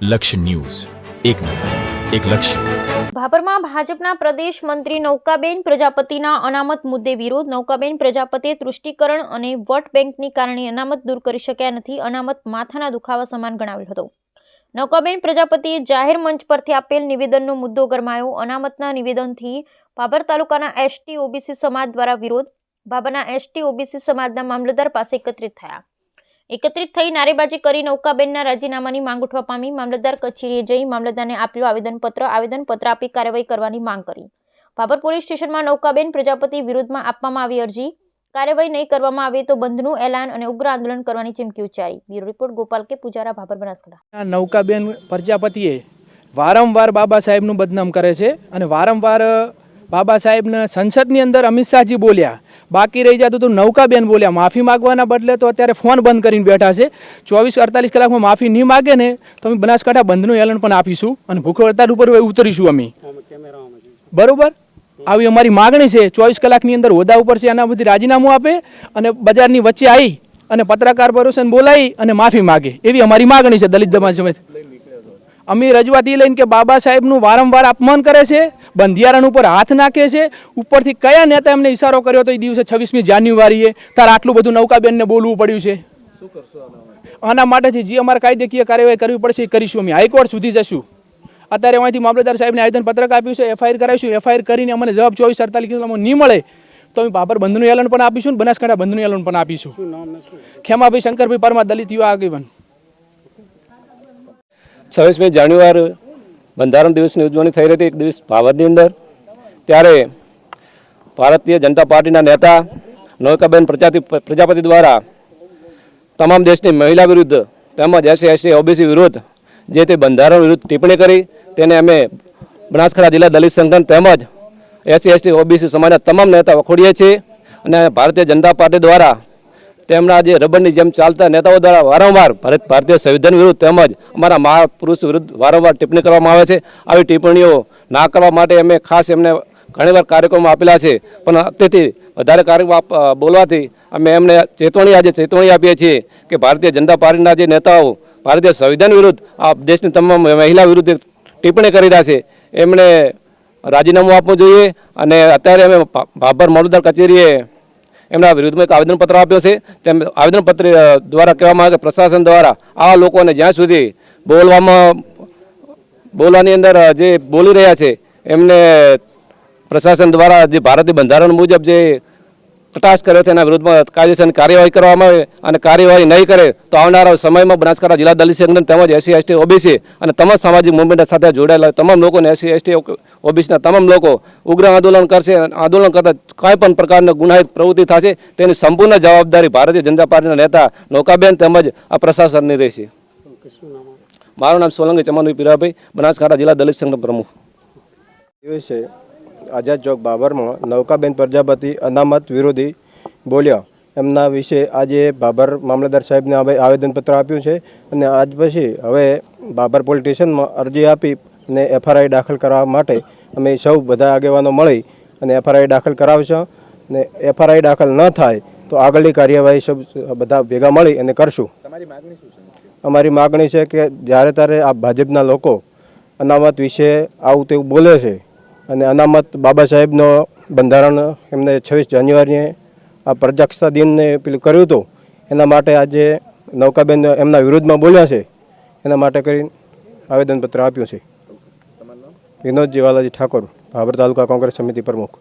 લક્ષ્ય ન્યૂઝ, એક નજર, એક લક્ષ્ય. ભાભરમાં ભાજપના પ્રદેશ મંત્રી નૌકાબેન પ્રજાપતિના અનામત મુદ્દે વિરોધ. નૌકાબેન પ્રજાપતિએ તૃષ્ટિકરણ અને વોટ બેંકની કારણે અનામત દૂર કરી શક્યા નથી. અનામત માથાના દુખાવા સમાન ગણાવ્યો હતો. નૌકાબેન પ્રજાપતિએ જાહેર મંચ પરથી આપેલ નિવેદનનો મુદ્દો ગરમાયો. અનામતના નિવેદનથી ભાભર તાલુકાના એસટી ઓબીસી સમાજ દ્વારા વિરોધ. ભાભરના એસટી ઓબીસી સમાજના મામલતદાર પાસે એકત્રિત થઈ નારેબાજી કરી નૌકાબેનના રાજીનામાની માંગ ઉઠવા પામી. મામલતદાર કચેરીએ જઈ મામલતદારને આપ્યું આવેદનપત્ર આપી કાર્યવાહી કરવાની માંગ કરી. ભાભર પોલીસ સ્ટેશનમાં નૌકાબેન પ્રજાપતિ વિરુદ્ધમાં આપવામાં આવી અરજી. કાર્યવાહી નહીં કરવામાં આવે તો બંધનું એલાન અને ઉગ્ર આંદોલન કરવાની ચીમકી ઉચ્ચારી. બ્યુરો રિપોર્ટ ગોપાલ કે પૂજારા, ભાભર, બનાસકાંઠા. નૌકાબેન પ્રજાપતિએ વારંવાર બાબા સાહેબનું બદનામ કરે છે અને વારંવાર બાબા સાહેબને સંસદની અંદર અમિત શાહજી બોલ્યા, બાકી રહી જતું તો નૌકાબેન બોલ્યા. માફી માગવાના બદલે તો અત્યારે ફોન બંધ કરીને બેઠા છે. 24-48 કલાકમાં માફી નહીં માગે ને તો અમે બનાસકાંઠા બંધનું એલાન પણ આપીશું અને ભૂખ હડતાળ ઉપર ઉતરીશું અમે. બરોબર, આવી અમારી માગણી છે. 24 કલાકની અંદર હોદ્દા ઉપર છે એના બધી રાજીનામું આપે અને બજારની વચ્ચે આવી અને પત્રકાર ભરોસે બોલાવી અને માફી માગે, એવી અમારી માગણી છે દલિત સમાજ સમિતિ. અમે રજૂઆત લઈને કે બાબા સાહેબનું વારંવાર અપમાન કરે છે, બંધિયારણ ઉપર હાથ નાખે છે. ઉપરથી કયા નેતા એમને ઇશારો કર્યો તો એ દિવસે 26મી જાન્યુઆરીએ તાર આટલું બધું નૌકાબેનને બોલવું પડ્યું છે? આના માટે જે અમારે કાયદેકીય કાર્યવાહી કરવી પડશે એ કરીશું. અમે હાઈકોર્ટ સુધી જશું. અત્યારે અહીંથી મામલતદાર સાહેબને આવેદનપત્રક આપ્યું છે, એફઆઈઆર કરાવીશું. એફઆઈઆર કરીને અમને જવાબ 24-48 કલાકમાં નહીં મળે તો અમે ભાભર બંધનું એલાન પણ આપીશું ને બનાસકાંઠા બંધનું એલાન પણ આપીશું. ખેમાભાઈ શંકરભાઈ પરમાર, દલિત યુવા આગેવાન. 26મી જાન્યુઆરી બંધારણ દિવસની ઉજવણી થઈ રહી હતી એક દિવસ ભાભરની અંદર. ત્યારે ભારતીય જનતા પાર્ટીના નેતા નૌકાબેન પ્રજાપતિ દ્વારા તમામ દેશની મહિલા વિરુદ્ધ તેમજ એસસી ઓબીસી વિરુદ્ધ જે તે બંધારણ વિરુદ્ધ ટિપ્પણી કરી તેને અમે બનાસકાંઠા જિલ્લા દલિત સંગઠન તેમજ એસસી ઓબીસી સમાજના તમામ નેતા વખોડીએ છીએ. અને ભારતીય જનતા પાર્ટી દ્વારા તેમના જે રબરની જેમ ચાલતા નેતાઓ દ્વારા વારંવાર ભારતીય સંવિધાન વિરુદ્ધ તેમજ અમારા મહાપુરુષ વિરુદ્ધ વારંવાર ટિપ્પણી કરવામાં આવે છે. આવી ટિપ્પણીઓ ના કરવા માટે અમે ખાસ એમને ઘણીવાર કાર્યક્રમો આપેલા છે, પણ અત્યારથી વધારે કાર્યક્રમ બોલવાથી અમે એમને ચેતવણી આપીએ છીએ કે ભારતીય જનતા પાર્ટીના જે નેતાઓ ભારતીય સંવિધાન વિરુદ્ધ આ દેશની તમામ મહિલા વિરુદ્ધ ટિપ્પણી કરી રહ્યા છે એમણે રાજીનામું આપવું જોઈએ. અને અત્યારે અમે ભાભર મામલતદાર કચેરીએ એમના વિરુદ્ધમાં એક આવેદનપત્ર આપ્યો છે. તેમ આવેદનપત્ર દ્વારા કહેવામાં આવે કે પ્રશાસન દ્વારા આ લોકોને જ્યાં સુધી બોલવાની અંદર જે બોલી રહ્યા છે એમને પ્રશાસન દ્વારા જે ભારતીય બંધારણ મુજબ જે કટાક્ષ કર્યો છે એના વિરુદ્ધમાં કાયદેસરની કાર્યવાહી કરવામાં આવે અને કાર્યવાહી નહીં કરે તો આવનારા સમયમાં બનાસકાંઠા જિલ્લા દલિત સંગઠન તેમજ એસસી એસટી ઓબીસી અને તમામ સામાજિક મુવમેન્ટ સાથે જોડાયેલા તમામ લોકોને એસસી એસટી ઓબીસીના તમામ લોકો ઉગ્ર આંદોલન કરશે. આંદોલન કરતા કોઈ પણ પ્રકારની ગુનાહિત પ્રવૃત્તિ થશે તેની સંપૂર્ણ જવાબદારી ભારતીય જનતા પાર્ટીના નેતા નૌકાબેન તેમજ આ પ્રશાસનની રહેશે. મારું નામ સોલંકી ચમનભાઈ પીરાભાઈ, બનાસકાંઠા જિલ્લા દલિત સંગઠન પ્રમુખ. દિવસે આઝાદ ચોક ભાભરમાં નૌકાબેન પ્રજાપતિ અનામત વિરોધી બોલ્યા. એમના વિશે આજે ભાભર મામલતદાર સાહેબને આવેદનપત્ર આપ્યું છે અને આજ પછી હવે ભાભર પોલીસ સ્ટેશનમાં અરજી આપી અને એફઆરઆઈ દાખલ કરવા માટે અમે સૌ બધા આગેવાનો મળી અને એફઆરઆઈ દાખલ કરાવશું. અને એફઆરઆઈ દાખલ ન થાય તો આગળની કાર્યવાહી સૌ બધા ભેગા મળી અને કરશું. અમારી માગણી છે કે જ્યારે ત્યારે આ ભાજપના લોકો અનામત વિશે આવું તેવું બોલે છે અને અનામત બાબા સાહેબનો બંધારણ એમને 26 જાન્યુઆરીએ આ પ્રજાસત્તાક દિનને પેલું કર્યું હતું એના માટે આજે નૌકાબેન એમના વિરુદ્ધમાં બોલ્યા છે એના માટે કરીને આવેદનપત્ર આપ્યું છે. વિનોદજી વાલાજી ઠાકોર, ભાભર તાલુકા કોંગ્રેસ સમિતિ પ્રમુખ.